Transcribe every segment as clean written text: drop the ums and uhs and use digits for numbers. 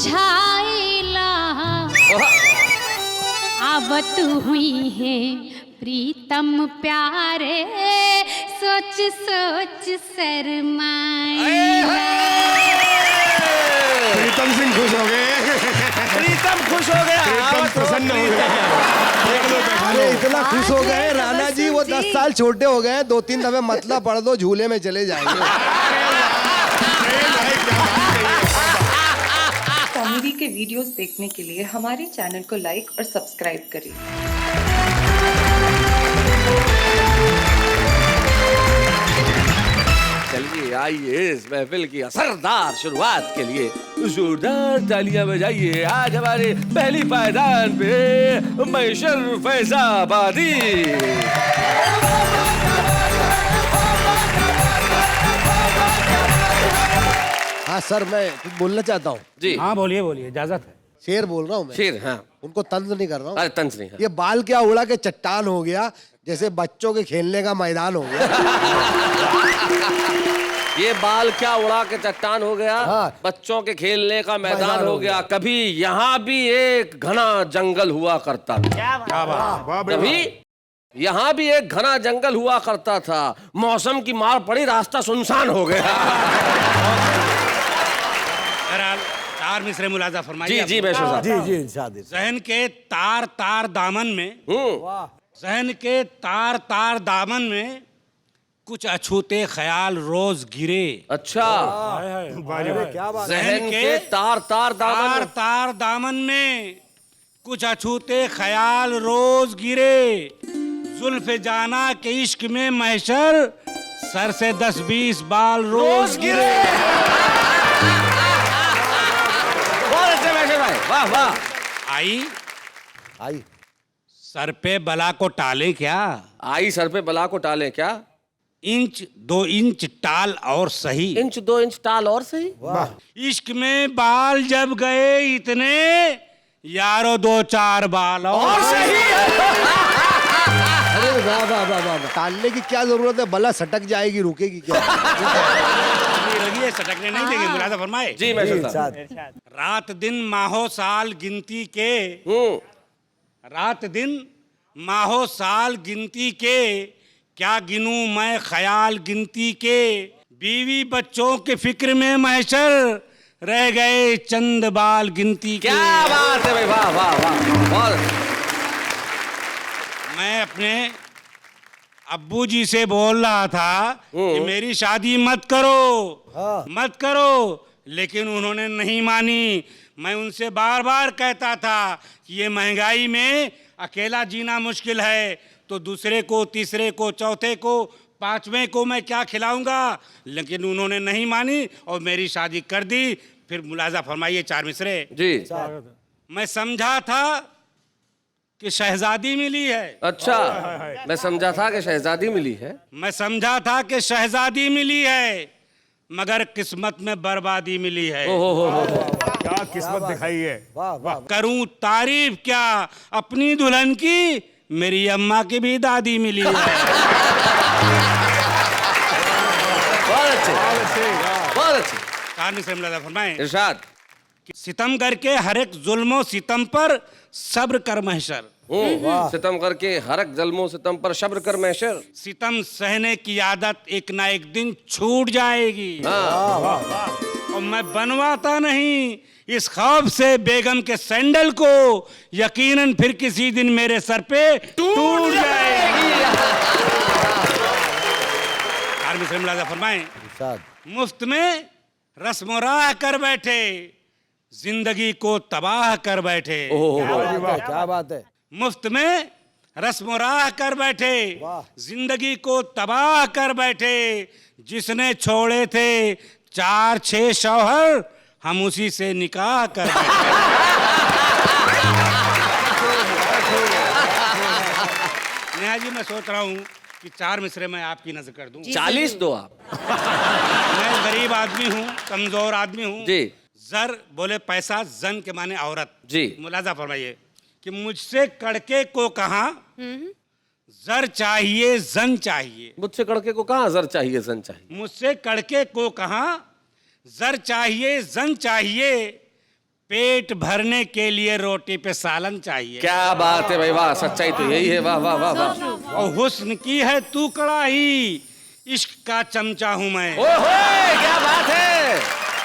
बुझाइला अब तू हुई है प्रीतम प्यारे सोच सोच शर्माइला। प्रीतम सिंह खुश हो गए। प्रीतम खुश हो गया, प्रीतम प्रसन्न हो गया। अरे इतना खुश हो गए राणा जी, वो 10 साल छोटे हो गए, 2-3 दफे मतला पढ़ दो झूले में चले जाएंगे। कॉमेडी के वीडियोस देखने के लिए हमारे चैनल को लाइक और सब्सक्राइब करें। चलिए आइए इस महफिल की असरदार शुरुआत के लिए जोरदार तालियां बजाइए। आज हमारे पहली पायदान पे मैशर फैजाबादी। हाँ सर, मैं कुछ बोलना चाहता हूँ। जी हाँ बोलिए बोलिए, इजाजत है। शेर बोल रहा हूँ मैं। शेर, हाँ। उनको तंज नहीं कर रहा हूँ। अरे तंज नहीं, हाँ। ये बाल क्या उड़ा के चट्टान हो गया, जैसे बच्चों के खेलने का मैदान हो गया। ये बाल क्या उड़ा के चट्टान हो गया, हाँ। बच्चों के खेलने का मैदान हो गया। कभी यहाँ भी एक घना जंगल हुआ करता था। कभी यहाँ भी एक घना जंगल हुआ करता था। मौसम की मार पड़ी, रास्ता सुनसान हो गया। तार मिसरे मुलाजा फरमाइए। जी जी मैशर साहब। जी जी शादी। जहन के तार तार दामन में, जहन के तार तार दामन में कुछ अछूते ख्याल रोज गिरे। अच्छा, क्या बात। जहन के तार तार दामन, तार दामन में कुछ अछूते ख्याल रोज गिरे। जुल्फ जाना के इश्क में महशर सर से 10-20 बाल रोज गिरे। बहुत अच्छे मैशर भाई, वाह वाह। आई आई सर पे बला को टाले क्या, आई सर पे बला को टाले क्या, 1-2 इंच टाल और सही। 1-2 इंच टाल और सही। इश्क में बाल जब गए इतने, यारो 2-4 बाल और सही। अरे वाह वाह वाह वाह। टालने की क्या जरूरत है, बला सटक जाएगी, रुकेगी क्या। लगी है, सटकने नहीं देंगे, मुलाजा फरमाए। जी मैशर साहब। रात दिन माहो साल गिनती के, रात दिन माहो साल गिनती के, क्या गिनूं मैं ख्याल गिनती के। बीवी बच्चों के फिक्र में महशर रह गए चंद बाल गिनती के। क्या बात है भाई, वाह वाह वाह, बहुत। मैं अपने अब्बू जी से बोल रहा था कि मेरी शादी मत करो, मत करो, लेकिन उन्होंने नहीं मानी। मैं उनसे बार बार कहता था कि ये महंगाई में अकेला जीना मुश्किल है, तो दूसरे को, तीसरे को, चौथे को, 5वें को मैं क्या खिलाऊंगा, लेकिन उन्होंने नहीं मानी और मेरी शादी कर दी। फिर मुलाजा फरमाइए 4 मिसरे। जी। मैं समझा था कि शहजादी मिली है। अच्छा, मैं समझा था कि शहजादी मिली है। मैं समझा था कि शहजादी मिली है, मगर किस्मत में बर्बादी मिली है। क्या किस्मत दिखाई है। करूं तारीफ क्या अपनी दुल्हन की, मेरी अम्मा की भी दादी मिली है। बहुत अच्छे, बहुत अच्छे। कहानी से मुलाजा फरमाएं। इरशाद। सितम करके हर एक जुल्मो सितम पर सब्र कर महशर। सितम करके हर एक जुल्मो सितम पर सब्र कर महशर। सितम सहने की आदत एक ना एक दिन छूट जाएगी। और मैं बनवाता नहीं इस खौफ से बेगम के सैंडल को, यकीनन फिर किसी दिन मेरे सर पे टूट जाएगी। मुलाजा फरमाएं। मुफ्त में रस्म राह कर बैठे, जिंदगी को तबाह कर बैठे। क्या बात है। मुफ्त में रस्म राह कर बैठे, जिंदगी को तबाह कर बैठे। जिसने छोड़े थे 4-6 शौहर, हम उसी से निकाह कर बैठे। नेहा जी, मैं सोच रहा हूँ कि 4 मिसरे मैं आपकी नजर कर दूं। 40 दो आप। मैं गरीब आदमी हूँ, कमजोर आदमी हूँ जी। जर बोले पैसा, जन के माने औरत। जी। मुलाजा फरमाइए कि मुझसे कड़के को कहा जर चाहिए जन चाहिए। मुझसे कड़के को कहाँ जर चाहिए जन चाहिए। मुझसे कड़के को कहा जर चाहिए जन चाहिए। पेट भरने के लिए रोटी पे सालन चाहिए। क्या बात है भाई, वाह, सच्चाई तो यही है, वाह वाह वाह वाह। और हुस्न की है तू कड़ाही, इश्क का चमचा हूँ मैं। ओए क्या बात है।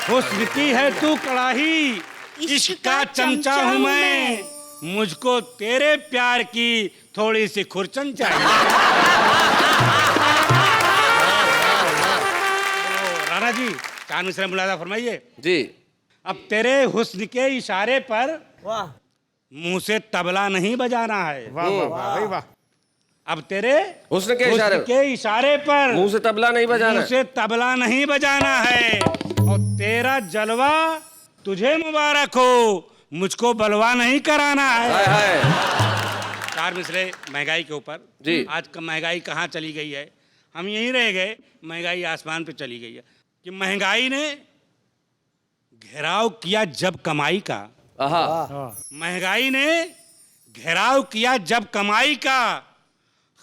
हुस्न की है तू कड़ाही, इश्क का चमचा हूँ मैं, मुझको तेरे प्यार की थोड़ी सी खुरचन चाहिए। राणा जी, चांद मिश्रा मुलाजा फरमाइए जी। अब तेरे हुस्न के इशारे पर मुंह से तबला नहीं बजाना है। वाह वाह वाह भाई वाह। अब तेरे हुस्न के इशारे पर मुंह से तबला नहीं बजाना मुंह से तबला नहीं बजाना है। और तेरा जलवा तुझे मुबारक हो, मुझको बलवा नहीं कराना है। हाय हाय। चार मिसरे महंगाई के ऊपर जी। आज का महंगाई कहाँ चली गई है, हम यहीं रह गए, महंगाई आसमान पे चली गई है। कि महंगाई ने घेराव किया जब कमाई का, महंगाई ने घेराव किया जब कमाई का,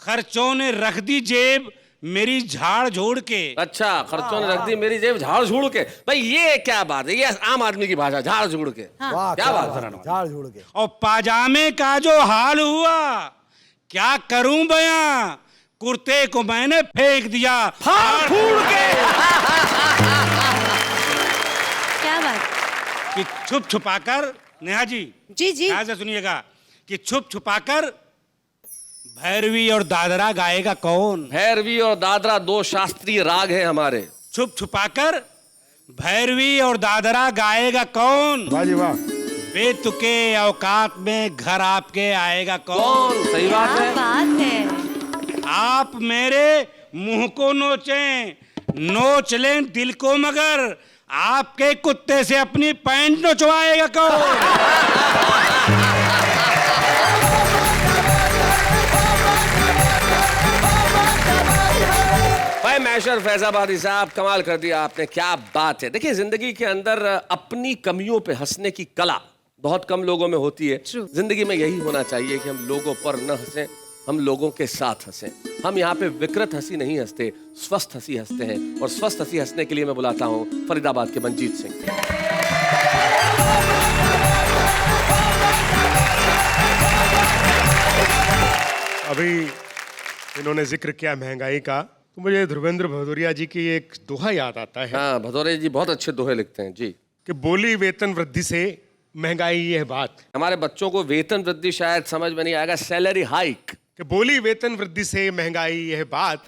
खर्चों ने रख दी जेब मेरी झाड़ झोड़ के। अच्छा, खर्चों ने रख दी मेरी जेब झाड़ झूड़ के। भाई ये क्या बात है, ये आम आदमी की भाषा, झाड़ झूड़ के। क्या बात है। झाड़ झूड़ के। और पाजामे का जो हाल हुआ क्या करूं बयां, कुर्ते को मैंने फेंक दिया फाड़ फूड़ के। क्या बात। कि छुप छुपाकर, नेहा जी जी जी। ध्यान से सुनिएगा, कि छुप छुपाकर भैरवी और दादरा गाएगा कौन। भैरवी और दादरा दो शास्त्रीय राग हैं हमारे। छुप छुपाकर भैरवी और दादरा गाएगा कौन, वाह जी वाह। बेतुके औकात में घर आपके आएगा कौन। सही बात है। बात है। आप मेरे मुंह को नोचें, नोच लें दिल को, मगर आपके कुत्ते से अपनी पैंट नोचवाएगा कौन। भाई मैशर फैजाबादी साहब, कमाल कर दिया आपने, क्या बात है। देखिए, जिंदगी के अंदर अपनी कमियों पे हंसने की कला बहुत कम लोगों में होती है। जिंदगी में यही होना चाहिए कि हम लोगों पर न हंसें, हम लोगों के साथ हंसें। हम यहाँ पे विकृत हंसी नहीं हंसते, स्वस्थ हंसी हंसते हैं। और स्वस्थ हंसी हंसने के लिए मैं बुलाता हूँ फरीदाबाद के मनजीत सिंह। अभी इन्होंने जिक्र किया महंगाई का, तो मुझे ध्रुवेंद्र भदौरिया जी की एक दोहा याद आता है। हाँ, भदौरिया जी बहुत अच्छे दोहे लिखते हैं जी। कि बोली वेतन वृद्धि से महंगाई ये बात। हमारे बच्चों को वेतन वृद्धि शायद समझ में नहीं आएगा, सैलरी हाइक। कि बोली वेतन वृद्धि से महंगाई यह बात,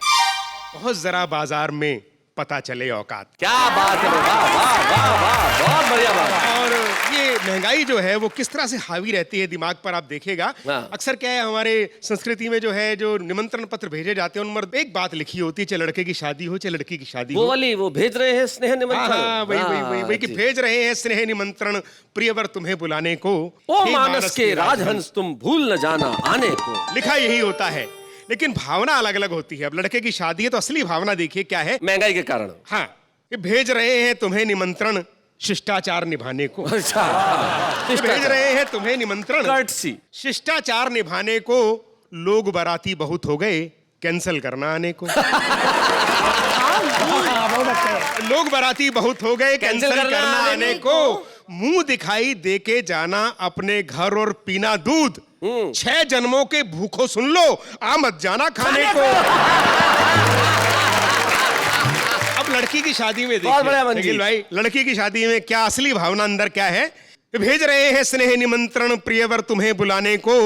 बहुत जरा बाजार में पता चले औकात। क्या बात है, वाह वाह वाह वाह, बहुत बढ़िया बात। और ये महंगाई जो है वो किस तरह से हावी रहती है दिमाग पर, आप देखेगा। अक्सर क्या है, हमारे संस्कृति में जो है, जो निमंत्रण पत्र भेजे जाते हैं उनमें एक बात लिखी होती है, चाहे लड़के की शादी हो, चाहे लड़की की शादी वो हो। वाली, वो भेज रहे हैं स्नेह निमंत्रण। वही कि भेज रहे हैं स्नेह निमंत्रण प्रियवर तुम्हें बुलाने को, ओ मानस के राजहंस तुम भूल न जाना आने को। लिखा यही होता है, लेकिन भावना अलग अलग होती है। अब लड़के की शादी है तो असली भावना देखिए क्या है, महंगाई के कारण। हाँ, ये भेज रहे हैं तुम्हें निमंत्रण शिष्टाचार निभाने को। अच्छा, भेज रहे हैं तुम्हें निमंत्रण कर्टसी, शिष्टाचार निभाने को, लोग बाराती बहुत हो गए कैंसिल करना आने को। लोग बाराती बहुत हो गए कैंसिल करना आने को, मुंह दिखाई देके जाना अपने घर और पीना दूध, 6 जन्मों के भूखों सुन लो आ मत जाना खाने को। अब लड़की की शादी में देखिए भाई, लड़की की शादी में क्या असली भावना अंदर क्या है। भेज रहे हैं स्नेह निमंत्रण प्रियवर तुम्हें बुलाने को,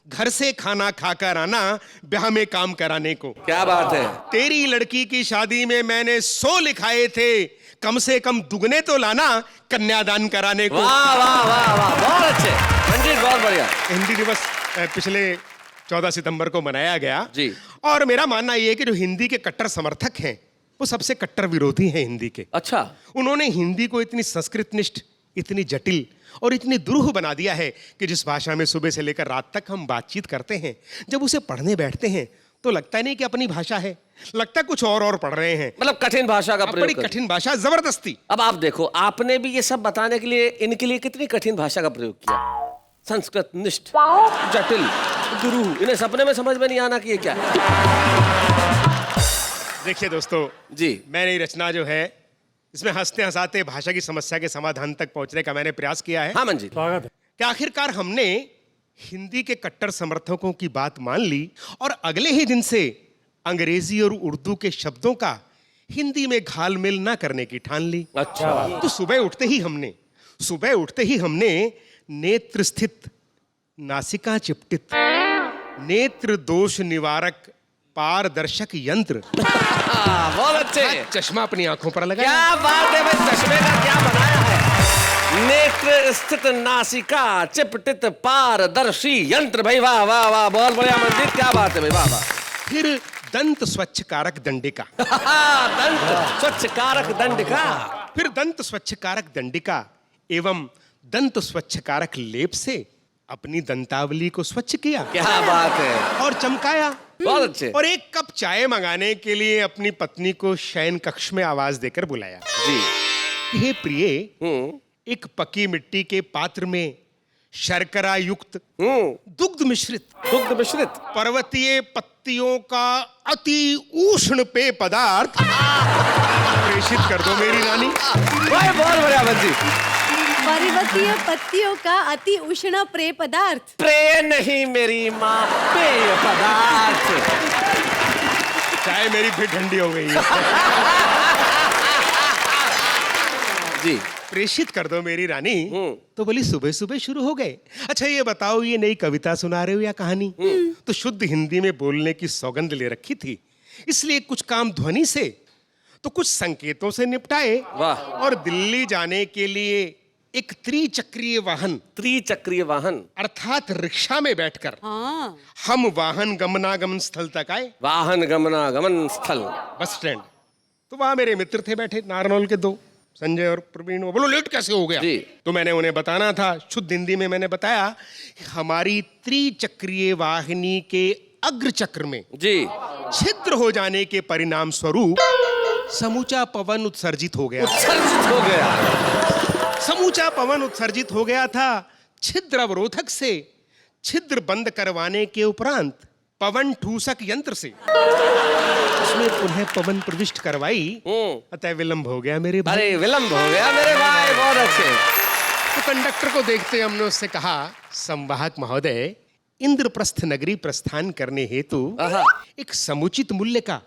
घर से खाना खाकर आना ब्याह में काम कराने को। क्या बात है। तेरी लड़की की शादी में मैंने 100 लिखाए थे, कम से कम दुगने तो लाना कन्यादान कराने को। वाह वाह वाह वाह, बहुत अच्छे मंजीत, बहुत बढ़िया। हिंदी दिवस पिछले 14 सितंबर को मनाया गया जी। और मेरा मानना यह है कि जो हिंदी के कट्टर समर्थक हैं वो सबसे कट्टर विरोधी हैं हिंदी के। अच्छा, उन्होंने हिंदी को इतनी संस्कृतनिष्ठ, इतनी जटिल और इतनी दुरूह बना दिया है कि जिस भाषा में सुबह से लेकर रात तक हम बातचीत करते हैं, जब उसे पढ़ने बैठते हैं तो लगता नहीं कि अपनी भाषा है, लगता कुछ और पढ़ रहे हैं। मतलब कठिन भाषा का प्रयोग, बड़ी कठिन भाषा, जबरदस्ती। अब आप देखो, आपने भी ये सब बताने के लिए इनके लिए कितनी कठिन भाषा का प्रयोग किया। संस्कृत निष्ठ, जटिल, दुरूह, इन्हें सपने में समझ में नहीं आना कि ये क्या है। देखिए दोस्तों जी, मैंने रचना जो है इसमें हंसते हंसाते भाषा की समस्या के समाधान तक पहुंचने का मैंने प्रयास किया है हाँ मंजीत, कि आखिरकार हमने हिंदी के कट्टर समर्थकों की बात मान ली और अगले ही दिन से अंग्रेजी और उर्दू के शब्दों का हिंदी में घालमेल ना करने की ठान ली। अच्छा, तो सुबह उठते ही हमने नेत्र स्थित, नासिका चिपटित, नेत्र दोष निवारक पारदर्शक यंत्र बहुत अच्छे, चश्मा अपनी आंखों पर लगाया। क्या बात है भाई, चश्मे का क्या बनाया है? नेत्र स्थित, नासिका चिपटित, पारदर्शी यंत्र। भाई वाह वाह वाह, बहुत बढ़िया मंजीत, क्या बात है भाई, वाह वाह। फिर दंत स्वच्छ कारक दंडिका, दंत स्वच्छ कारक दंडिका, फिर दंत स्वच्छ कारक दंडिका एवं दंत स्वच्छ कारक लेप से अपनी दंतावली को स्वच्छ किया। क्या बात है, और चमकाया। बहुत अच्छे। और एक कप चाय मंगाने के लिए अपनी पत्नी को शयन कक्ष में आवाज देकर बुलाया। जी, हे प्रिय, एक पकी मिट्टी के पात्र में शर्करा युक्त दुग्ध मिश्रित पर्वतीय पत्तियों का अति उष्ण पेय पदार्थ प्रेषित कर दो मेरी रानी। बहुत बढ़िया मंजीत। पर्वतीय पत्तियों का अति उष्ण पेय पदार्थ। प्रेय नहीं मेरी माँ, पेय पदार्थ। चाय मेरी फिर ठंडी हो गई है। जी, प्रेषित कर दो मेरी रानी। तो बोली सुबह सुबह शुरू हो गए। अच्छा ये बताओ, ये नई कविता सुना रहे हो या कहानी? तो शुद्ध हिंदी में बोलने की सौगंध ले रखी थी, इसलिए कुछ काम ध्वनि से तो कुछ संकेतों से निपटाए। वाह। और दिल्ली जाने के लिए एक त्रिचक्रीय वाहन अर्थात रिक्शा में बैठकर हम वाहन गमनागमन स्थल तक आए। वाहन गमनागमन स्थल, बस स्टैंड। तो वहां मेरे मित्र थे बैठे, नारनौल के दो, संजय और प्रवीण। वो बोलो लेट कैसे हो गया? जी। तो मैंने उन्हें बताना था, शुद्ध हिंदी में मैंने बताया कि हमारी त्रिचक्रीय वाहिनी के अग्रचक्र में जी, छिद्र हो जाने के परिणाम स्वरूप समूचा पवन उत्सर्जित हो गया। समूचा पवन उत्सर्जित हो गया था। छिद्र अवरोधक से छिद्र बंद करवाने के उपरांत पवन ठूसक यंत्र से उसमें पुनः पवन प्रविष्ट करवाई। अतः विलंब हो गया मेरे भाई। अरे विलंब हो गया मेरे भाई, बहुत अच्छे। तो कंडक्टर को देखते हमने उससे कहा, संवाहक महोदय, इंद्रप्रस्थ नगरी प्रस्थान करने हेतु एक समुचित मूल्य का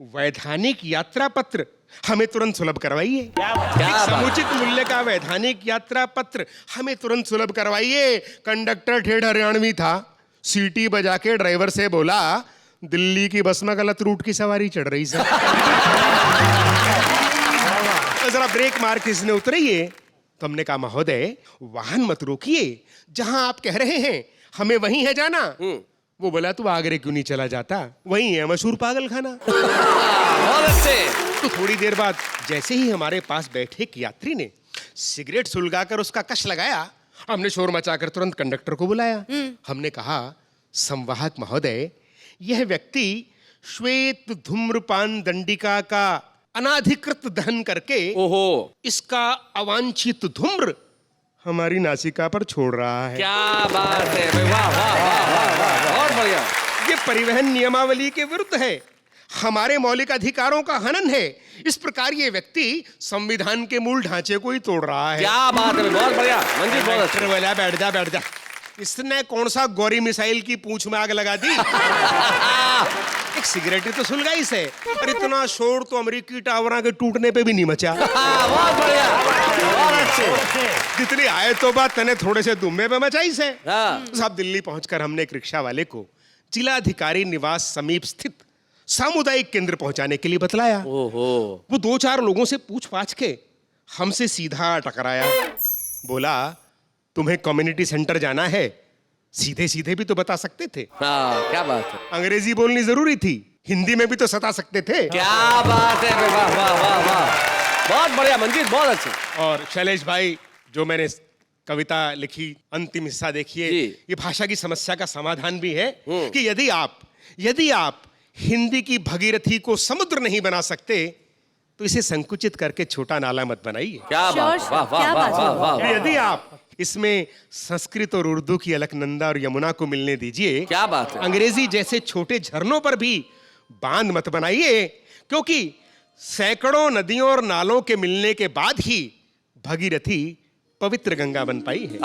वैधानिक यात्रा पत्र हमें तुरंत सुलभ करवाइए। एक समुचित मूल्य का वैधानिक यात्रा पत्र हमें तुरंत सुलभ करवाइए। कंडक्टर ठेठ हरियाणवी था, सीटी बजा के ड्राइवर से बोला, दिल्ली की बस में गलत रूट की सवारी चढ़ रही सर। जरा ब्रेक मार के इसने उतरिए। तो हमने कहा, महोदय वाहन मत रोकिए, जहां आप कह रहे हैं हमें वहीं है जाना। वो बोला, तू आगरे क्यों नहीं चला जाता, वहीं है मशहूर पागल खाना। बहुत अच्छे। तो थोड़ी देर बाद जैसे ही हमारे पास बैठे एक यात्री ने सिगरेट सुलगाकर उसका कश लगाया, हमने शोर मचाकर तुरंत कंडक्टर को बुलाया। हमने कहा, संवाहक महोदय, यह व्यक्ति श्वेत धूम्रपान दंडिका का अनाधिकृत दहन करके इसका अवांछित धूम्र हमारी नासिका पर छोड़ रहा है। क्या बात है, वाह वाह वाह वाह वाह, बहुत बढ़िया। ये परिवहन नियमावली के विरुद्ध है, हमारे मौलिक अधिकारों का हनन है। इस प्रकार ये व्यक्ति संविधान के मूल ढांचे को ही तोड़ रहा है। क्या बात है, बहुत बढ़िया मंजीत, बहुत अच्छा। बोला, बैठ जा। इसने कौन सा गौरी मिसाइल की पूंछ में आग लगा दी? एक सिगरेट तो सुलगाई से, और इतना शोर तो अमेरिकी टावरों के टूटने पे भी नहीं मचा। बहुत बढ़िया, बहुत अच्छे। जितनी आए तो बात तने थोड़े से दुम्बे पे मचाई से। साहब दिल्ली पहुंचकर हमने एक रिक्शा वाले को जिलाधिकारी निवास समीप स्थित सामुदायिक केंद्र पहुंचाने के लिए बतलाया। वो 2-4 लोगों से पूछ पाछ के हमसे सीधा टकराया। बोला, तुम्हें कम्युनिटी सेंटर जाना है? सीधे सीधे भी तो बता सकते थे। क्या बात है, अंग्रेजी बोलनी जरूरी थी, हिंदी में भी तो सता सकते थे। क्या बात है, वाह वाह वाह वाह, बहुत बढ़िया मंजीत, बहुत अच्छे। और शैलेश भाई, जो मैंने कविता लिखी, अंतिम हिस्सा देखिए, ये भाषा की समस्या का समाधान भी है कि यदि आप हिंदी की भगीरथी को समुद्र नहीं बना सकते तो इसे संकुचित करके छोटा नाला मत बनाइए। क्या बात, वाह वाह वाह वाह। यदि आप इसमें संस्कृत और उर्दू की अलकनंदा और यमुना को मिलने दीजिए। क्या बात है। अंग्रेजी जैसे छोटे झरनों पर भी बांध मत बनाइए, क्योंकि सैकड़ों नदियों और नालों के मिलने के बाद ही भगीरथी पवित्र गंगा बन पाई है।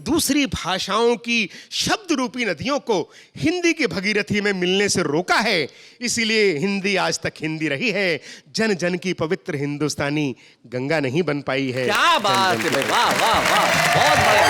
दूसरी भाषाओं की शब्द रूपी नदियों को हिंदी की भगीरथी में मिलने से रोका है, इसीलिए हिंदी आज तक हिंदी रही है। जन जन की पवित्र हिंदुस्तानी गंगा नहीं बन पाई है। क्या बात है भाई, वाह वाह वाह, बहुत बढ़िया।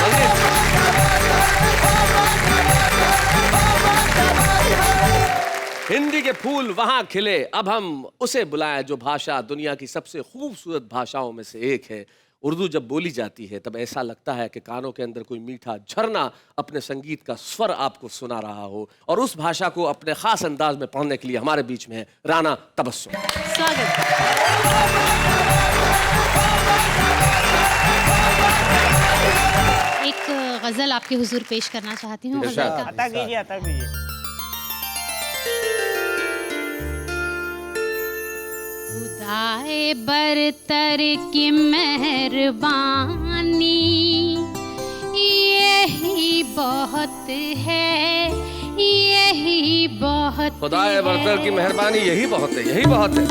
हिंदी के फूल वहां खिले, अब हम उसे बुलाएं जो भाषा दुनिया की सबसे खूबसूरत भाषाओं में से एक है। उर्दू जब बोली जाती है तब ऐसा लगता है कि कानों के अंदर कोई मीठा झरना अपने संगीत का स्वर आपको सुना रहा हो। और उस भाषा को अपने खास अंदाज में पढ़ने के लिए हमारे बीच में है राना तबस्सुम। स्वागत। एक गजल आपके हुजूर पेश करना चाहती हूँ। गजल का अता कीजिए। खुदाए बरतर की मेहरबानी यही बहुत है, यही बहुत। खुदाए बरतर की मेहरबानी यही बहुत है, यही बहुत है।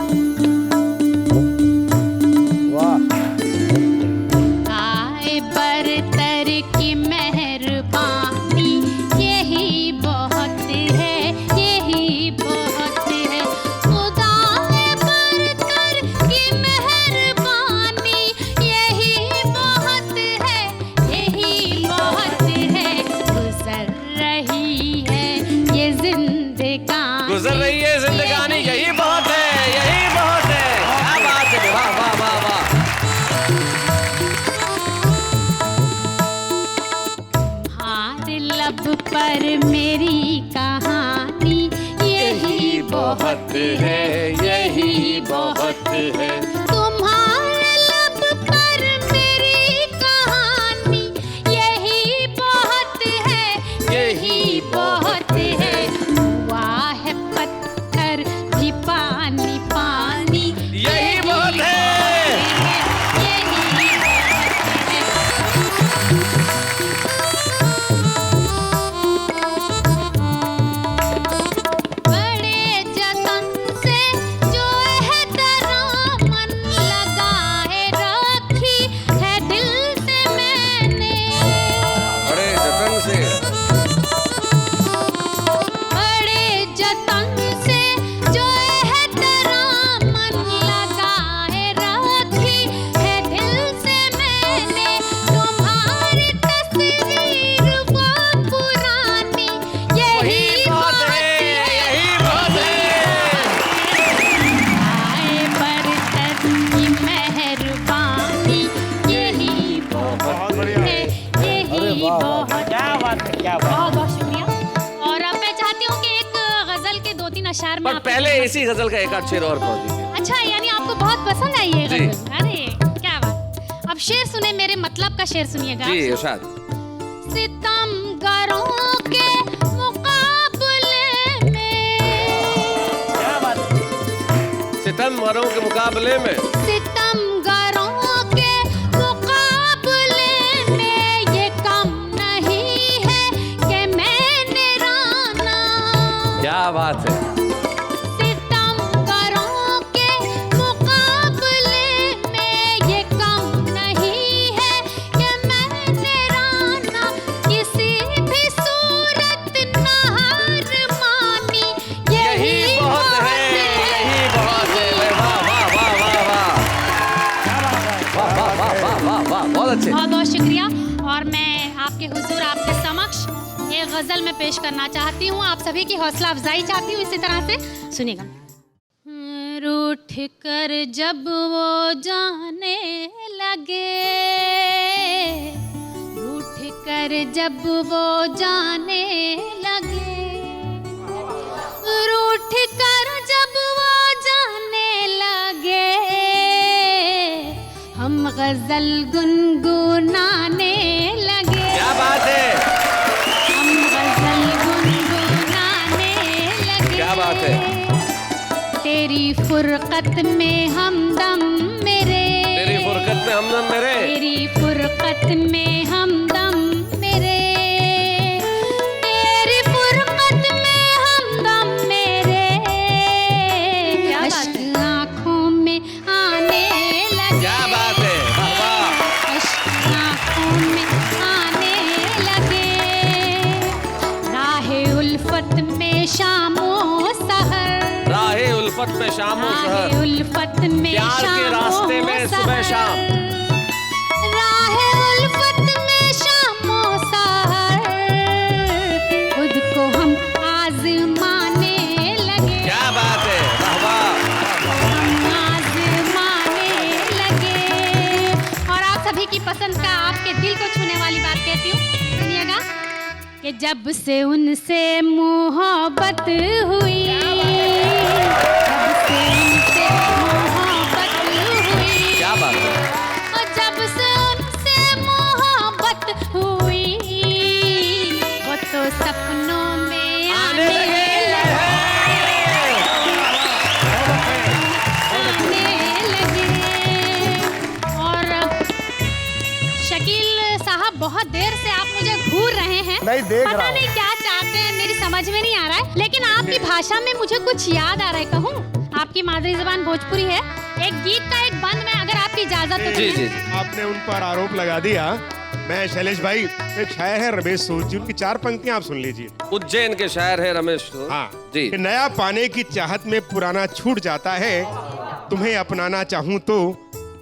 वाह। खुदाए बरतर की मेहरबानी यही बहुत है, यही बहुत है। खुदाए बरतर की मेहरबानी यही बहुत है, यही बहुत है। गुजर रही है ये जिंदगानी, गुजर रही है जिंदगानी यही बहुत है, यही बहुत है। क्या बात है, वाह वाह वाह वाह। तुम्हारे लब पर मेरी कहानी यही बहुत है, यही बहुत है। तुम्हारे लब पर मेरी कहानी यही बहुत है, यही बहुत है। हुआ है पत्थर भी पानी पानी यही बहुत है। यही बड़े जतन से जो है मन लगाए रखी है दिल से मैंने। बड़े जतन से, बड़े जतन से जो है मन लगाए रखी है दिल से मैंने। तुम्हारी तस्वीर वो पुरानी यही बहुत है, यही बहुत है। आए बरतर की मेहरबानी यही बहुत है, यही बहुत है। क्या बात है, क्या बात। बहुत बहुत शुक्रिया। और अब मैं चाहती हूँ कि एक गजल के 2-3 अशार में पर आपके पहले सामने- इसी गजल का एक आध शेर और पढ़ दीजिए। अच्छा, यानी आपको बहुत पसंद आई ये जी। गजल। अरे क्या बात। अब शेर सुने, मेरे मतलब का शेर सुनिएगा। जी इरशाद। सितमगरों के मुकाबले में, क्या बात है। सितमगरों के मुकाबले में, सितमगरों के मुकाबले में ये कम नहीं है कि मैंने राना। क्या बात है। सितमगरों के मुकाबले में ये कम नहीं है कि मैंने राना। किसी भी सूरत न हार मानी यही बहुत है, यही बहुत है। वाह वाह वाह वाह वाह वाह वाह वाह वाह वाह वाह, बहुत अच्छे। बहुत बहुत शुक्रिया। और मैं आपके हुजूर आपके समक्ष ये गजल में पेश करना चाहती हूँ। आप सभी की हौसला अफजाई चाहती हूँ, इसी तरह से सुनिएगा। रूठ कर जब वो जाने लगे, रूठ कर जब वो जाने लगे, रूठ कर जब वो जाने लगे, हम गजल गुनगुनाने लगे। क्या बात है, हम गजल गुनगुनाने लगे। क्या बात है। तेरी फुरकत में हमदम मेरे, तेरी फुरकत में हमदम मेरे, तेरी फुरकत में हमदम मेरे, तेरी फुरकत में हमदम मेरे। अश्क उल्फत में शामों राहे सहर, उल्फत में प्यार के शामों रास्ते में सुबह शाम। राहे उल्फत में शामों सहर, खुद को हम आजमाने लगे। क्या बात है, वाह वाह। हम आजमाने लगे। और आप सभी की पसंद का, आपके दिल को छूने वाली बात कहती हूँ, सुनिएगा। कि जब से उनसे मोहब्बत हुई, जब से उनसे मोहब्बत हुई, क्या बात है। और जब से उनसे मोहब्बत हुई, वो तो सपनों में आने लगे। और शकील साहब, बहुत देर से आप मुझे घूर रहे हैं। नहीं, देख पता रहा हूं। नहीं क्या चाहते हैं, मेरी समझ में नहीं आ रहा है। लेकिन आपकी भाषा में मुझे कुछ याद आ रहा है। कहूँ, आपकी मादरी जबान भोजपुरी है। एक गीत का एक बंद में, अगर आपकी इजाजत हो तो जी मैं- जी। आपने उन पर आरोप लगा दिया। मैं शैलेश भाई, एक शायर है रमेश सूद जी, उनकी 4 पंक्तियां आप सुन लीजिए। उज्जैन के शायर है रमेश। हाँ जी। कि नया पाने की चाहत में पुराना छूट जाता है, तुम्हें अपनाना चाहूं तो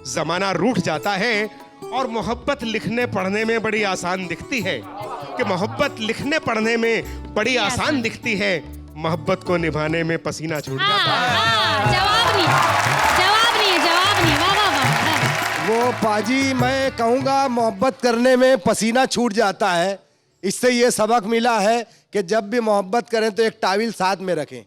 जमाना रूठ जाता है। और मोहब्बत लिखने पढ़ने में बड़ी आसान दिखती है, कि मोहब्बत लिखने पढ़ने में बड़ी आसान दिखती है, मोहब्बत को निभाने में पसीना छूट जाता है। जवाब नहीं, जवाब नहीं, जवाब नहीं। वाह वाह वाह। वो पाजी, मैं कहूँगा मोहब्बत करने में पसीना छूट जाता है। इससे ये सबक मिला है कि जब भी मोहब्बत करें तो एक टाविल साथ में रखें।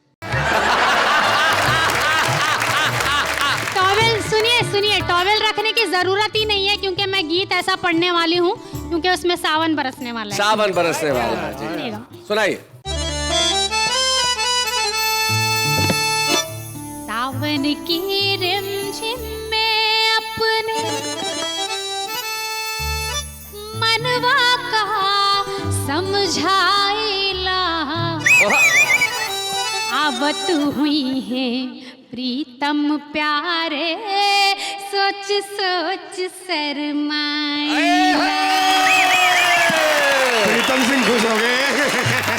टॉवेल, सुनिए सुनिए, टॉवेल रखने की जरूरत ही नहीं है, क्योंकि मैं गीत ऐसा पढ़ने वाली हूँ, क्योंकि उसमें सावन बरसने वाला है। सावन बरसने वाला है। जी। सुनिएगा। सुनाइए। सावन की रिमझिम में अपने मनवा का समझाइला, आवत हुई है प्रीतम प्यारे, सोच सोच शर्माइला। प्रीतम सिंह खुश हो गए।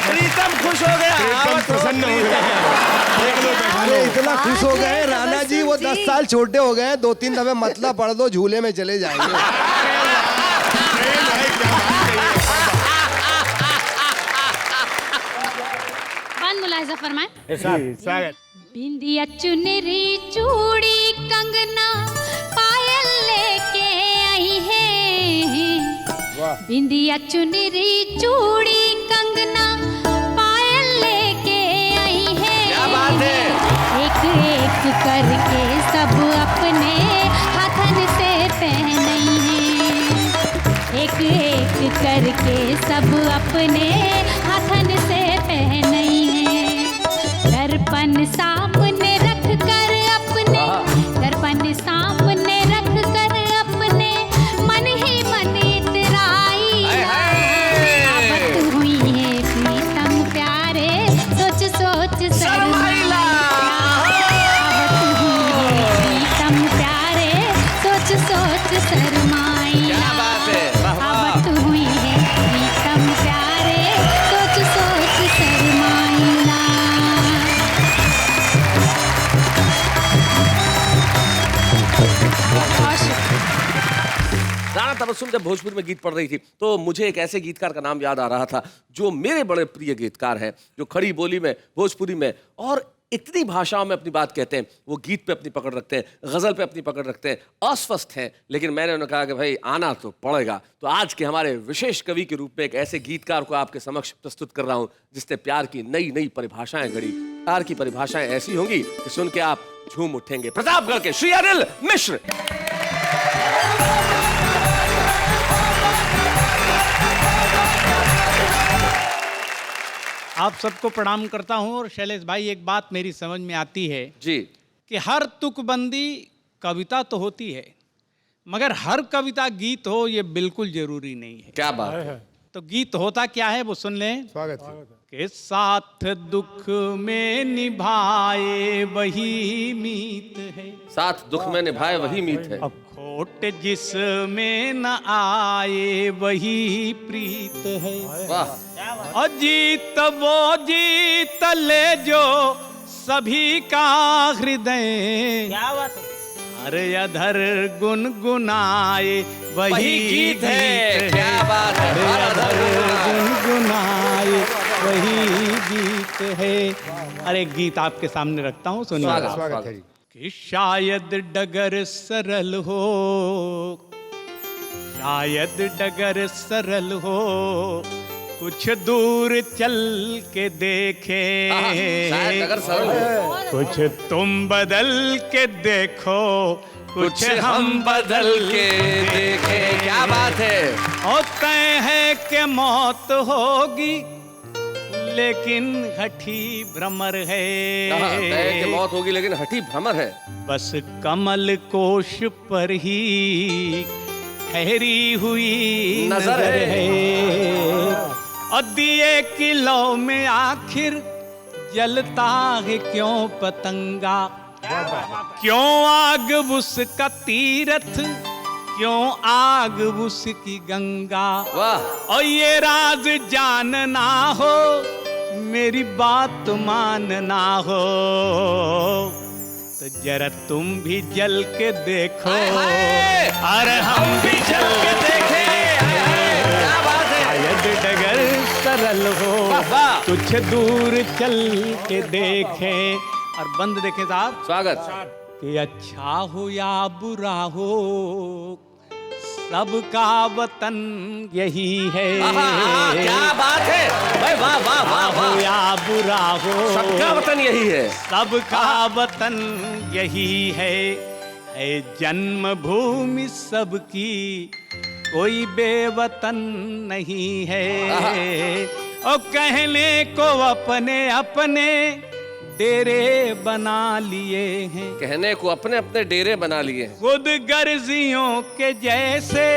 प्रीतम खुश हो गया। प्रीतम प्रसन्न हो गए। देख लो, बैठा लो। अरे इतना खुश हो गए राणा जी, वो 10 साल छोटे हो गए। 2-3 दफे मतलब पढ़ दो, झूले में चले जाएंगे। बंद मुलाहिजा फरमाए। स्वागत। बिंदिया चुनरी चूड़ी कंगना पायल लेके आई है। बिंदिया चुनरी चूड़ी कंगना पायल लेके आई है। क्या बात है। एक एक करके सब अपने हाथन से पहनई है। एक एक करके सब अपने हाथन से पहनई है। दर्पण सामने रख कर अपने, दर्पण सामने रख कर अपने मन ही मन इतराई। आवत हुई है प्रीतम प्यारे, सोच सोच शर्माइला। आवत हुई है प्रीतम प्यारे, सोच सोच शर्माइला। क्या बात है, वाह वाह। आवत हुई है प्रीतम प्यारे, सोच सोच शर्माइला। राणा तबस्सुम जब भोजपुरी में गीत पढ़ रही थी, तो मुझे एक ऐसे गीतकार का नाम याद आ रहा था जो मेरे बड़े प्रिय गीतकार हैं, जो खड़ी बोली में, भोजपुरी में और इतनी भाषाओं में अपनी बात कहते हैं। वो गीत पे अपनी पकड़ रखते हैं, गजल पे अपनी पकड़ रखते हैं, अस्वस्थ हैं, लेकिन मैंने उन्हें कहा कि भाई आना तो पड़ेगा। तो आज के हमारे विशेष कवि के रूप में एक ऐसे गीतकार को आपके समक्ष प्रस्तुत कर रहा हूं, जिसने प्यार की नई नई परिभाषाएं गढ़ी। प्यार की परिभाषाएं ऐसी होंगी कि सुन के आप झूम उठेंगे। प्रतापगढ़ के श्री अनिल मिश्र। आप सबको प्रणाम करता हूं। और शैलेश भाई, एक बात मेरी समझ में आती है जी। कि हर तुकबंदी कविता तो होती है, मगर हर कविता गीत हो ये बिल्कुल जरूरी नहीं है। क्या बात है। तो गीत होता क्या है वो सुन लें। स्वागत के साथ दुख में निभाए वही मीत है, साथ दुख में निभाए वही मीत है। अब खोट जिसमें न आए वही प्रीत है। वाह। अजीत वो जीत ले जो सभी का हृदय क्या बात है? अरे अधर गुनगुनाए वही गीत है। क्या बात है? अरे हर अधर अधर गुनगुनाए वही गीत है। अरे गीत आपके सामने रखता हूँ, सुनिए। स्वागत है जी। कि शायद डगर सरल हो, शायद डगर सरल हो, कुछ दूर चल के देखे, शायद अगर सरल हो। कुछ तुम बदल के देखो, कुछ हम बदल के देखे। क्या बात है? और तय है कि मौत होगी लेकिन हठी भ्रमर है। तय कि मौत होगी लेकिन हठी भ्रमर है। बस कमल कोश पर ही ठहरी हुई नजर है। और दिए की लौ में आखिर जलता है क्यों पतंगा, क्यों आग उसका तीरथ, क्यों आग उसकी गंगा। वाह। और ये राज जानना हो, मेरी बात मानना हो, तो जरा तुम भी जल के देखो। अरे हम भी जल के देखे। क्या बात है? शायद डगर सरल हो, कुछ दूर चल के देखें। और बंद देखें साहब। स्वागत। कि अच्छा हो या बुरा हो, सबका वतन यही है। क्या बात है भाई, वाह वाह वाह हो वाह। या बुरा हो, सबका वतन यही है। सबका वतन यही है जन्मभूमि सबकी, कोई बेवतन नहीं है। और कहने को अपने अपने डेरे बना लिए हैं, कहने को अपने अपने डेरे बना लिए हैं। खुद गर्जियों के जैसे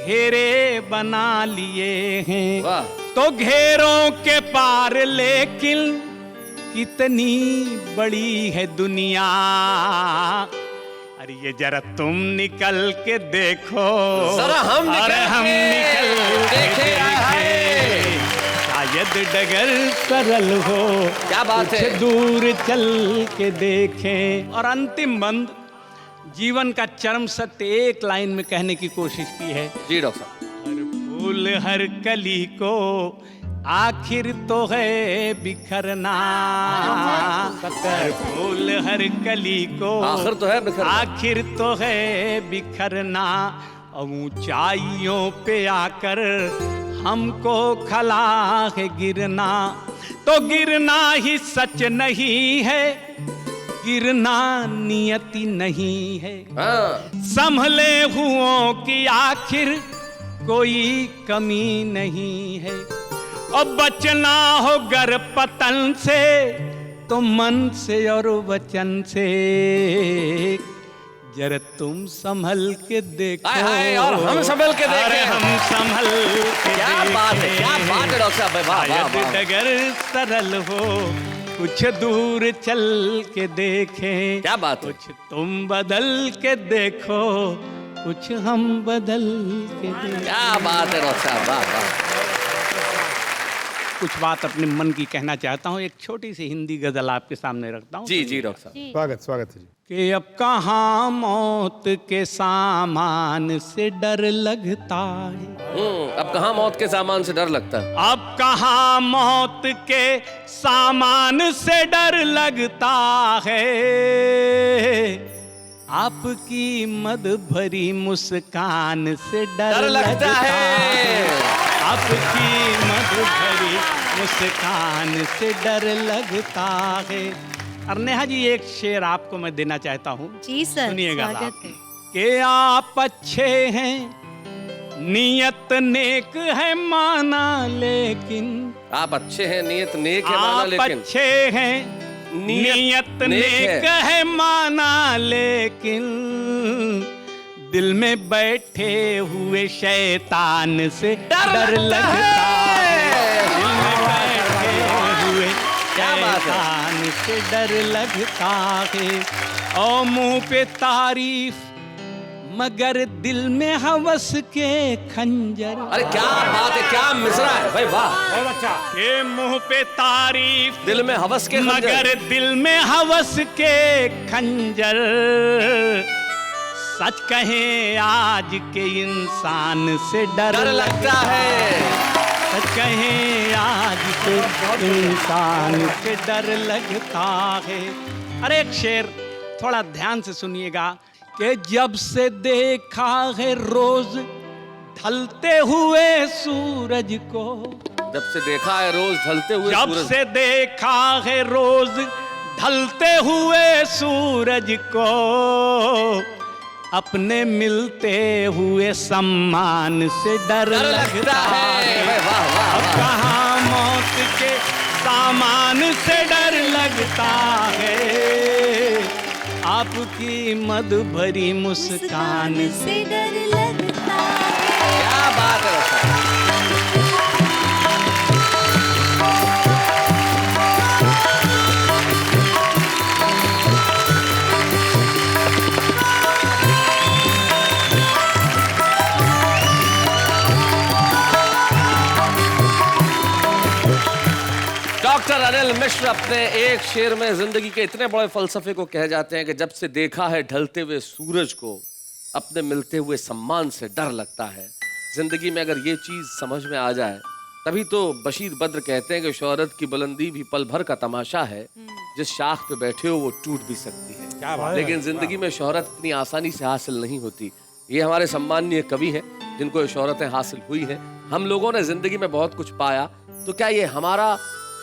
घेरे बना लिए हैं। वाह। तो घेरों के पार लेकिन कितनी बड़ी है दुनिया। अरे ये जरा तुम निकल के देखो, जरा हम निकल के देखें। शायद डगर सरल हो, क्या बात है? कुछ दूर चल के देखें। और अंतिम बंद, जीवन का चरम सत्य एक लाइन में कहने की कोशिश की है। जी डॉक्टर साहब। हर फूल हर कली को आखिर तो है बिखरना, हर फूल हर कली को आखिर तो है बिखरना, आखिर तो है बिखरना। और ऊंचाइयों पे आकर हमको खला है गिरना, तो गिरना ही सच नहीं है, गिरना नियति नहीं है। संभले हुओं की आखिर कोई कमी नहीं है। और बचना हो गर पतन से तो मन से और वचन से, जरा तुम संभल के देखो। और हम संभल के देखें। अरे हम संभल के क्या बात है, क्या बात है डॉक्टर साहब। वाह वाह वाह। डगर सरल हो, कुछ दूर चल के देखें। क्या बात है? कुछ तुम बदल के देखो, कुछ हम बदल के देखें। क्या बात है डॉक्टर साहब, वाह वाह। कुछ बात अपने मन की कहना चाहता हूँ। एक छोटी सी हिंदी गजल आपके सामने रखता हूँ। जी जी डॉक्टर साहब। स्वागत स्वागत है जी। कि अब कहाँ मौत के सामान से डर लगता है, अब कहाँ मौत के सामान से डर लगता है। अब कहाँ मौत के सामान से डर लगता है, आपकी मद भरी मुस्कान से डर लगता है, आपकी मद भरी मुस्कान से डर लगता है। और नेहा जी एक शेर आपको मैं देना चाहता हूँ। जी सर, सुनिएगा स्वागत है। कि आप अच्छे हैं, नियत नेक है माना लेकिन, आप अच्छे हैं, नियत नेक है माना आप लेकिन, अच्छे हैं, नियत नेक है माना लेकिन, दिल में बैठे हुए शैतान से डर लगता है, दिल में बैठे हुए शैतान से डर लगता है। और मुंह पे तारीफ मगर दिल में हवस के खंजर। अरे क्या बात है, क्या मिसरा है भाई, वाह। बहुत अच्छा। के मुंह पे तारीफ, दिल में हवस के खंजर। मगर दिल में हवस के खंजर। सच कहें आज के इंसान से डर लगता है। सच कहें आज के इंसान से डर लगता है। अरे एक शेर थोड़ा ध्यान से सुनिएगा कि जब से देखा है रोज ढलते हुए सूरज को, जब से देखा है रोज ढलते हुए जब सूरज, से देखा है रोज ढलते हुए सूरज को, अपने मिलते हुए सम्मान से डर लगता है। वाह वाह। अब कहाँ मौत के सामान से डर लगता है, आपकी मद भरी मुस्कान से डर लगता है। क्या बात है। डॉक्टर अनिल मिश्र अपने एक शेर में जिंदगी के इतने बड़े फलसफे को कह जाते हैं कि जब से देखा है ढलते हुए सूरज को, अपने मिलते हुए सम्मान से डर लगता है। जिंदगी में अगर ये चीज समझ में आ जाए, तभी तो बशीर बद्र कहते हैं कि शोहरत की बुलंदी भी पल भर का तमाशा है, जिस शाख पे बैठे हो वो टूट भी सकती है। लेकिन जिंदगी में शोहरत इतनी आसानी से हासिल नहीं होती। ये हमारे सम्माननीय कवि हैं जिनको ये शोहरतें हासिल हुई हैं। हम लोगों ने जिंदगी में बहुत कुछ पाया, तो क्या ये हमारा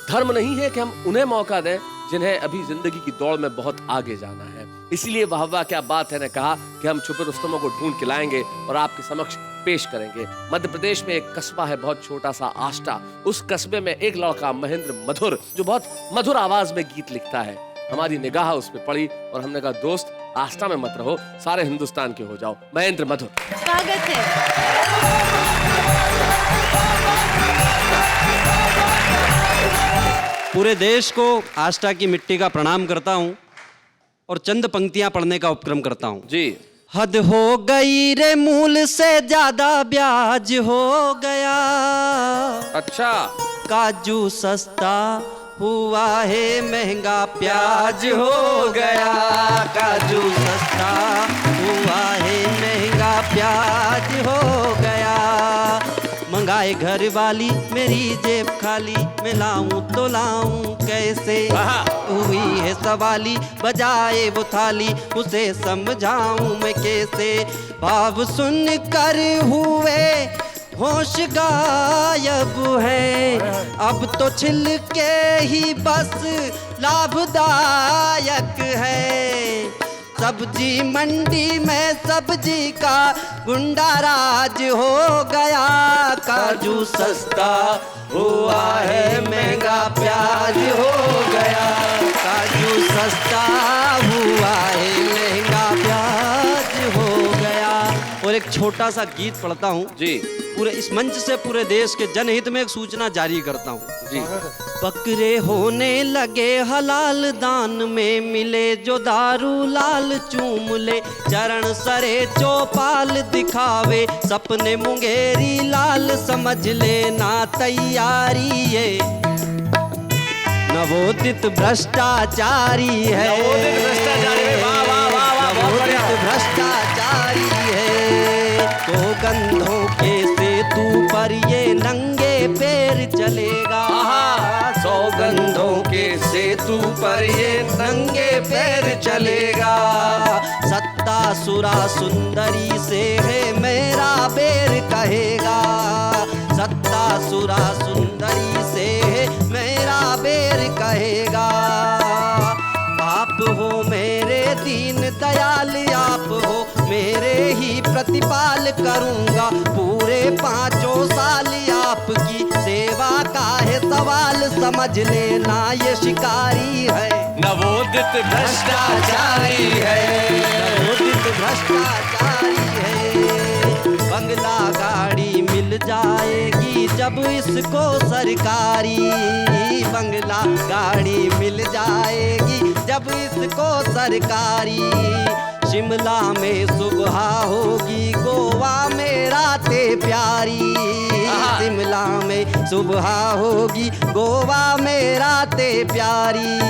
धर्म नहीं है कि हम उन्हें मौका दें जिन्हें अभी जिंदगी की दौड़ में बहुत आगे जाना है? इसीलिए वाह वाह क्या बात है ने कहा कि हम छुपे रुस्तमों को ढूंढ के लाएंगे और आपके समक्ष पेश करेंगे। मध्य प्रदेश में एक कस्बा है बहुत छोटा सा, आष्टा। उस कस्बे में एक लड़का महेंद्र मधुर, जो बहुत मधुर आवाज में गीत लिखता है। हमारी निगाह उस पर पड़ी और हमने कहा दोस्त आष्टा में मत रहो, सारे हिंदुस्तान के हो जाओ। महेंद्र मधुर, स्वागत है। पूरे देश को आष्टा की मिट्टी का प्रणाम करता हूं और चंद पंक्तियां पढ़ने का उपक्रम करता हूं जी। हद हो गई रे, मूल से ज्यादा ब्याज हो गया। अच्छा। काजू सस्ता हुआ है, महंगा प्याज हो गया। काजू सस्ता हुआ है, महंगा प्याज हो गया। मंगाए घर वाली, मेरी जेब खाली, मैं लाऊं तो लाऊं कैसे। हुई है सवाली, बजाए वो थाली, उसे समझाऊं मैं कैसे। भाव सुन कर हुए होश गायब है, अब तो छिलके ही बस लाभदायक है। सब्जी मंडी में सब्जी का गुंडा राज हो गया। काजू सस्ता हुआ है, महंगा प्याज हो गया। काजू सस्ता हुआ है, महंगा प्याज हो गया। और एक छोटा सा गीत पढ़ता हूँ जी। पूरे इस मंच से पूरे देश के जनहित में एक सूचना जारी करता हूँ जी। बकरे होने लगे हलाल, दान में मिले जो दारू लाल। चूम ले चरण सरे चौपाल, दिखावे सपने मुंगेरी लाल। समझ लेना तैयारी ये नवोदित भ्रष्टाचारी है। नवोदित भ्रष्टाचारी है। तो गंधों के सेतु पर ये नंगे पैर चलेगा। सौगंधों के सेतु पर ये नंगे पैर चलेगा। सत्ता सुरा सुंदरी से है, मेरा बेर कहेगा। सत्ता सुरा सुंदरी से है, मेरा बेर कहेगा। आप हो मेरे दीन दयाल, आप हो मेरे ही प्रतिपाल। करूंगा पूरे 5 साल, आपकी सेवा का है सवाल। समझ लेना ये शिकारी है, नवोदित भ्रष्टाचारी है। नवोदित भ्रष्टाचारी है। बंगला गाड़ी मिल जाएगी जब इसको सरकारी। बंगला गाड़ी मिल जाएगी जब इसको सरकारी। शिमला में सुबह होगी, गोवा में रातें प्यारी। शिमला में सुबह होगी, गोवा में रातें प्यारी।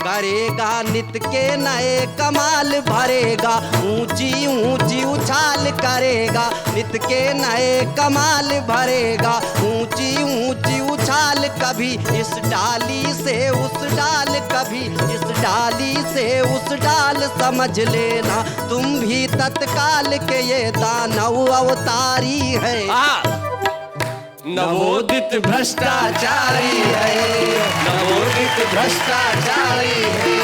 करेगा नित के नए कमाल भरेगा, ऊंची ऊंची उछाल करेगा। नित के नए कमाल भरेगा, ऊंची ऊंची उछाल। कभी इस डाली से उस डाल, कभी इस डाली से उस डाल। समझ लेना तुम भी तत्काल के ये दानव अवतारी है। नवोदित भ्रष्टाचारी है, नवोदित भ्रष्टाचारी है।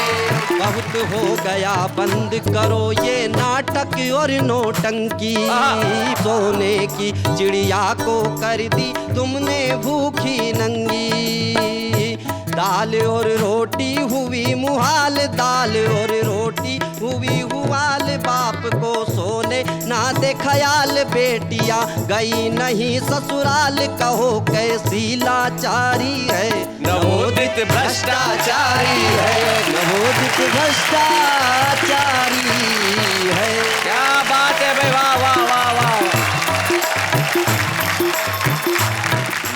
बहुत हो गया, बंद करो ये नाटक और नोटंकी। सोने की चिड़िया को कर दी तुमने भूखी नंगी। दाल और रोटी हुई मुहाल, दाल और रोटी हुई हुआल। बाप को सोने ना दे ख्याल, बेटियां गई नहीं ससुराल। कहो कैसी लाचारी है, नवोदित भ्रष्टाचारी है, नवोदित भ्रष्टाचारी है। क्या बात है भाई, वाह वाह वाह वाह।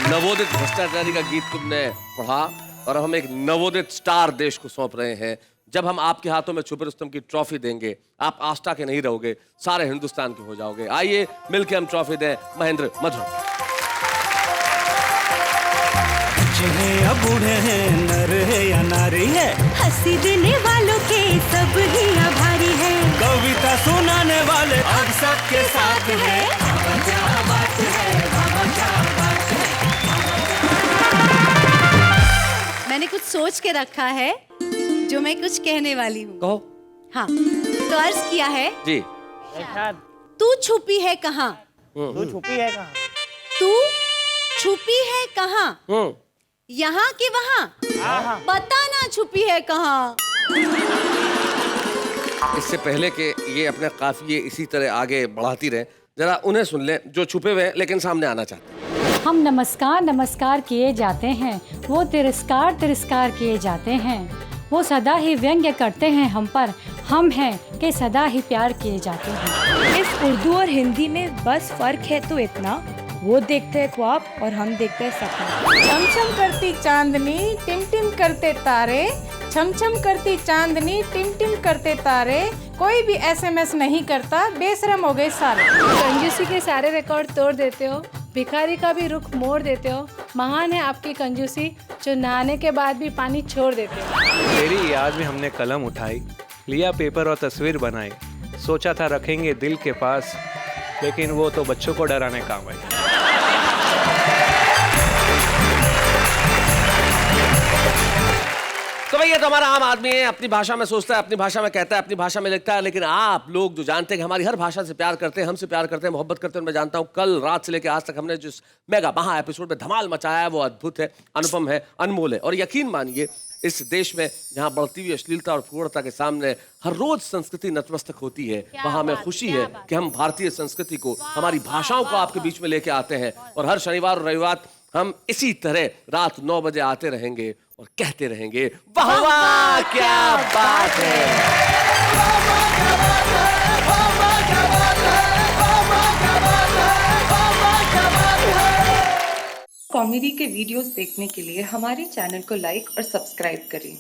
नवोदित भ्रष्टाचारी का गीत तुमने पढ़ा और हम एक नवोदित स्टार देश को सौंप रहे हैं। जब हम आपके हाथों में छुपे रुस्तम की ट्रॉफी देंगे, आप आस्था के नहीं रहोगे, सारे हिंदुस्तान के हो जाओगे। आइए मिलके हम ट्रॉफी दें महेंद्र मधुर। या बूढ़े हैं, नर है या नारी है, हंसी देने वालों के सब ही आभारी है। कविता सुनाने वाले अब सबके साथ है। मैंने कुछ सोच के रखा है जो मैं कुछ कहने वाली हूँ। कहो। हाँ, तो अर्ज किया है जी। तू छुपी है कहाँ, तू छुपी है कहाँ, तू छुपी है कहाँ, यहाँ के वहाँ, पता ना छुपी है कहाँ। इससे पहले कि ये अपने काफिये इसी तरह आगे बढ़ाती रहे, जरा उन्हें सुन ले जो छुपे हुए हैं लेकिन सामने आना चाहते हैं। हम नमस्कार नमस्कार किए जाते हैं, वो तिरस्कार तिरस्कार किए जाते हैं। वो सदा ही व्यंग्य करते हैं हम पर, हम हैं कि सदा ही प्यार किए जाते हैं। इस उर्दू और हिंदी में बस फर्क है तो इतना, वो देखते हैं ख्वाब और हम देखते हैं सपना। छमछम करती चांदनी टिम टिम करते तारे, छमछम करती चांदनी टिम टिम करते तारे। कोई भी SMS नहीं करता, बेशरम हो गए सारे। कंजूसी के सारे रिकॉर्ड तोड़ देते हो, भिखारी का भी रुख मोड़ देते हो। महान है आपकी कंजूसी, जो नहाने के बाद भी पानी छोड़ देते हो। तेरी याद में हमने कलम उठाई, लिया पेपर और तस्वीर बनाई। सोचा था रखेंगे दिल के पास, लेकिन वो तो बच्चों को डराने काम आई। तो भैया तो हमारा आम आदमी है, अपनी भाषा में सोचता है, अपनी भाषा में कहता है, अपनी भाषा में लिखता है। लेकिन आप लोग जो जानते हैं कि हमारी हर भाषा से प्यार करते हैं, हमसे प्यार करते हैं, मोहब्बत करते हैं। मैं जानता हूँ कल रात से लेकर आज तक हमने जिस मेगा महा एपिसोड में धमाल मचाया है वो अद्भुत है, अनुपम है, अनमोल है। और यकीन मानिए इस देश में जहाँ बढ़ती हुई अश्लीलता और फूड़ता के सामने हर रोज संस्कृति नतमस्तक होती है, वहाँ हमें खुशी है कि हम भारतीय संस्कृति को, हमारी भाषाओं को आपके बीच में लेके आते हैं। और हर शनिवार और रविवार हम इसी तरह रात 9 बजे आते रहेंगे और कहते रहेंगे वाह वाह क्या बात है। कॉमेडी के वीडियोस देखने के लिए हमारे चैनल को लाइक और सब्सक्राइब करें।